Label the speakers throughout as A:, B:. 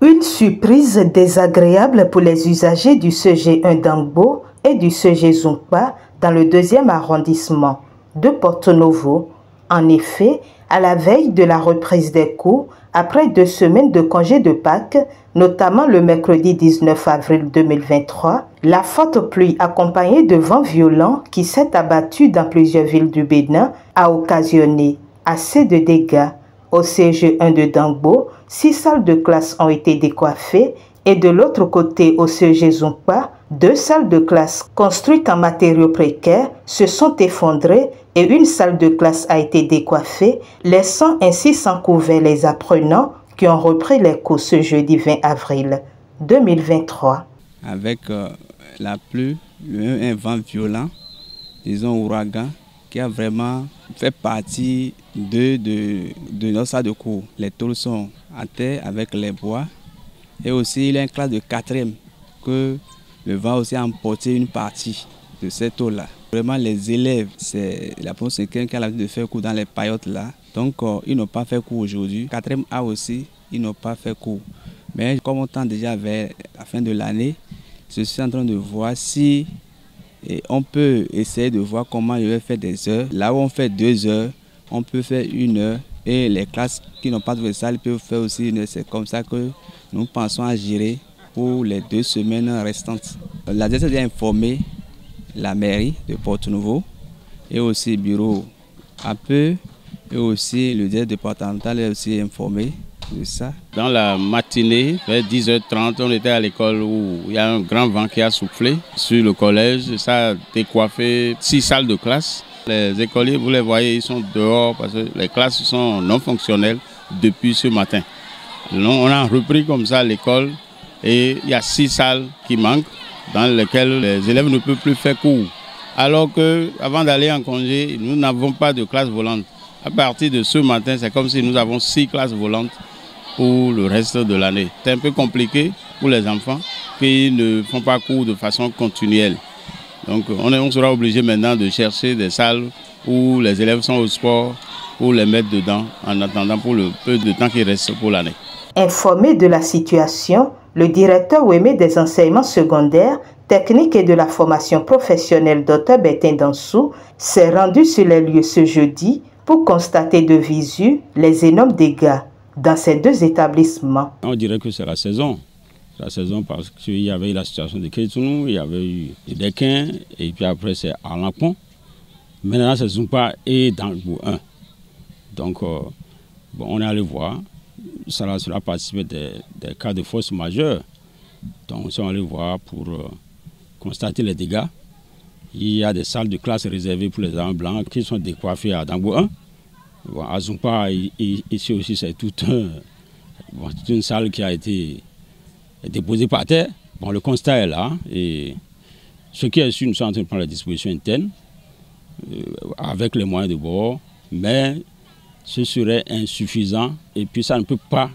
A: Une surprise désagréable pour les usagers du CG1 d'Angbo et du CG Zungpa dans le 2e arrondissement de Porto Novo. En effet, à la veille de la reprise des cours, après 2 semaines de congé de Pâques, notamment le mercredi 19 avril 2023, la forte pluie accompagnée de vents violents qui s'est abattue dans plusieurs villes du Bénin a occasionné assez de dégâts. Au CG1 de Dangbo, 6 salles de classe ont été décoiffées et de l'autre côté au CG Zungpa, 2 salles de classe construites en matériaux précaires se sont effondrées et une salle de classe a été décoiffée, laissant ainsi sans couvert les apprenants qui ont repris les cours ce jeudi 20 avril 2023.
B: Avec la pluie, un vent violent, disons ouragan, qui a vraiment fait partie de notre salle de cours. Les tôles sont à terre avec les bois. Et aussi, il y a une classe de 4e que le vent aussi a emporté une partie de cette tôle-là. Vraiment, les élèves, c'est la première 5e qui a l'habitude de faire cours dans les paillotes là. Donc, ils n'ont pas fait cours aujourd'hui. 4e A aussi, ils n'ont pas fait cours. Mais comme on tend déjà vers la fin de l'année, je suis en train de voir si on peut essayer de voir comment je vais faire des heures. Là où on fait 2 heures, on peut faire 1 heure. Et les classes qui n'ont pas de salle peuvent faire aussi 1 heure. C'est comme ça que nous pensons à gérer pour les 2 semaines restantes. La direction a informé la mairie de Porto Novo et aussi le bureau AP et aussi le directeur départemental est aussi informé de ça.
C: Dans la matinée, vers 10h30, on était à l'école où il y a un grand vent qui a soufflé sur le collège. Ça a décoiffé 6 salles de classe. Les écoliers, vous les voyez, ils sont dehors parce que les classes sont non fonctionnelles depuis ce matin. On a repris comme ça l'école et il y a 6 salles qui manquent dans lesquelles les élèves ne peuvent plus faire cours. Alors qu'avant d'aller en congé, nous n'avons pas de classe volante. À partir de ce matin, c'est comme si nous avons 6 classes volantes pour le reste de l'année. C'est un peu compliqué pour les enfants qui ne font pas cours de façon continuelle. Donc on sera obligé maintenant de chercher des salles où les élèves sont au sport pour les mettre dedans en attendant pour le peu de temps qui reste pour l'année.
A: Informé de la situation, le directeur OEME des enseignements secondaires, techniques et de la formation professionnelle Dr Bertin Dansou s'est rendu sur les lieux ce jeudi pour constater de visu les énormes dégâts dans ces 2 établissements.
D: On dirait que c'est la saison. La saison parce qu'il y avait eu la situation de Kétounou, il y avait eu des Quins, et puis après c'est Arlampon. Maintenant c'est Zungpa et Dangbo 1. Donc bon, on est allé voir, cela participer des cas de force majeure. Donc on est allé voir pour constater les dégâts. Il y a des salles de classe réservées pour les enfants blancs qui sont décoiffées à Dangbo 1. Bon, à Zungpa, ici aussi c'est toute une salle qui a été déposé par terre. Bon, le constat est là et ce qui est sûr, nous sommes en train de prendre la disposition interne avec les moyens de bord, mais ce serait insuffisant et puis ça ne peut pas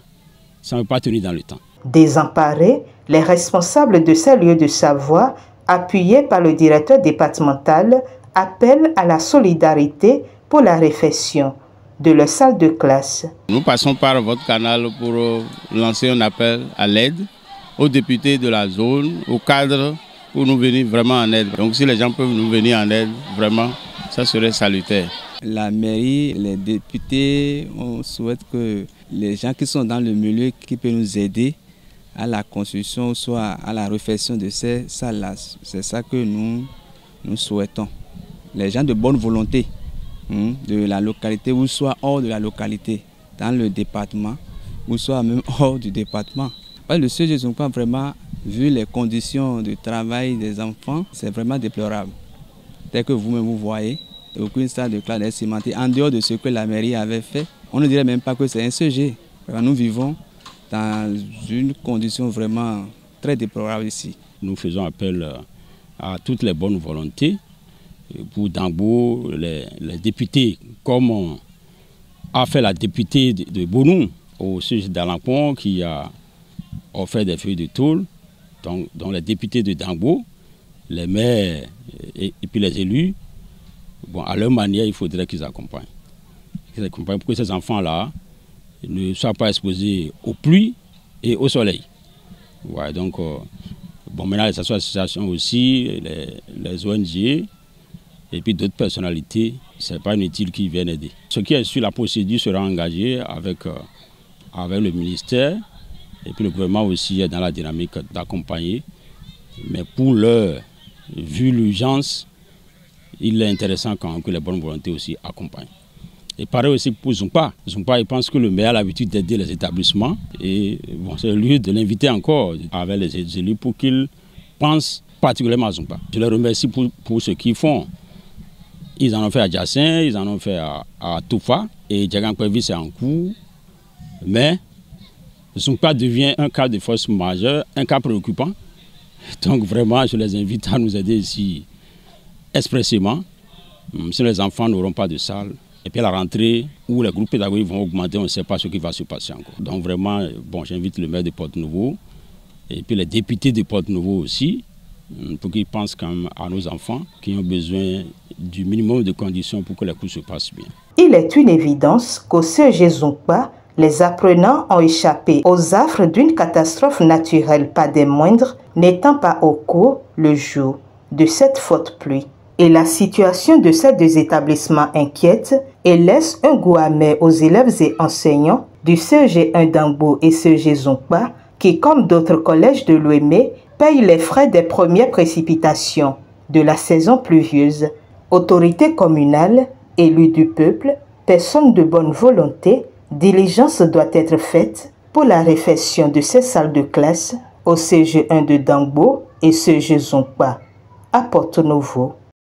D: tenir dans le temps.
A: Désemparés, les responsables de ces lieux de Savoie, appuyés par le directeur départemental, appellent à la solidarité pour la réfection de leur salle de classe.
C: Nous passons par votre canal pour lancer un appel à l'aide aux députés de la zone, aux cadres, pour nous venir vraiment en aide. Donc si les gens peuvent nous venir en aide, vraiment, ça serait salutaire.
B: La mairie, les députés, on souhaite que les gens qui sont dans le milieu, qui peuvent nous aider à la construction, soit à la réfection de ces salles-là. C'est ça que nous souhaitons. Les gens de bonne volonté de la localité, ou soit hors de la localité, dans le département, ou soit même hors du département. Le CG Zungpa, vraiment, vu les conditions de travail des enfants, c'est vraiment déplorable. Tel que vous-même vous voyez, aucune salle de classe n'est cimentée. En dehors de ce que la mairie avait fait, on ne dirait même pas que c'est un CG. Nous vivons dans une condition vraiment très déplorable ici.
D: Nous faisons appel à toutes les bonnes volontés pour Dangbo, les députés, comme a fait la députée de Bonou au sujet d'Arlampon qui a offert des feuilles de tôle, dont les députés de Dangbo, les maires et puis les élus, bon, à leur manière, il faudrait qu'ils accompagnent. Pour que ces enfants-là ne soient pas exposés aux pluies et au soleil. Ouais, donc, bon, maintenant, les associations aussi, les ONG, et puis d'autres personnalités, ce n'est pas inutile qu'ils viennent aider. Ce qui est sur la procédure sera engagé avec le ministère, et puis le gouvernement aussi est dans la dynamique d'accompagner. Mais pour l'heure, vu l'urgence, il est intéressant quand même que les bonnes volontés aussi accompagnent. Et pareil aussi pour Zumpa. Zumpa, il pense que le maire a l'habitude d'aider les établissements. Et bon, c'est le lieu de l'inviter encore avec les élus pour qu'ils pensent particulièrement à Zumpa. Je les remercie pour ce qu'ils font. Ils en ont fait à Djassin, ils en ont fait à Toufa. Et Djagan-Kwevi, c'est en cours. Mais Zumpa devient un cas de force majeure, un cas préoccupant. Donc vraiment, je les invite à nous aider ici expressément. Si les enfants n'auront pas de salle, et puis à la rentrée, où les groupes pédagogiques vont augmenter, on ne sait pas ce qui va se passer encore. Donc vraiment, bon, j'invite le maire de Porto-Novo, et puis les députés de Porto-Novo aussi, pour qu'ils pensent quand même à nos enfants qui ont besoin du minimum de conditions pour que les cours se passent bien.
A: Il est une évidence qu'au CEG Zumpa, les apprenants ont échappé aux affres d'une catastrophe naturelle, pas des moindres, n'étant pas au cours le jour de cette forte pluie. Et la situation de ces deux établissements inquiète et laisse un goût amer aux élèves et enseignants du CEG 1 d'Angbo et CEG Zumpa qui, comme d'autres collèges de l'Ouémé, payent les frais des premières précipitations de la saison pluvieuse. Autorités communales, élus du peuple, personnes de bonne volonté, diligence doit être faite pour la réfection de ces salles de classe au CEG 1 de Dangbo et CEG Zumpa à Porto-Novo.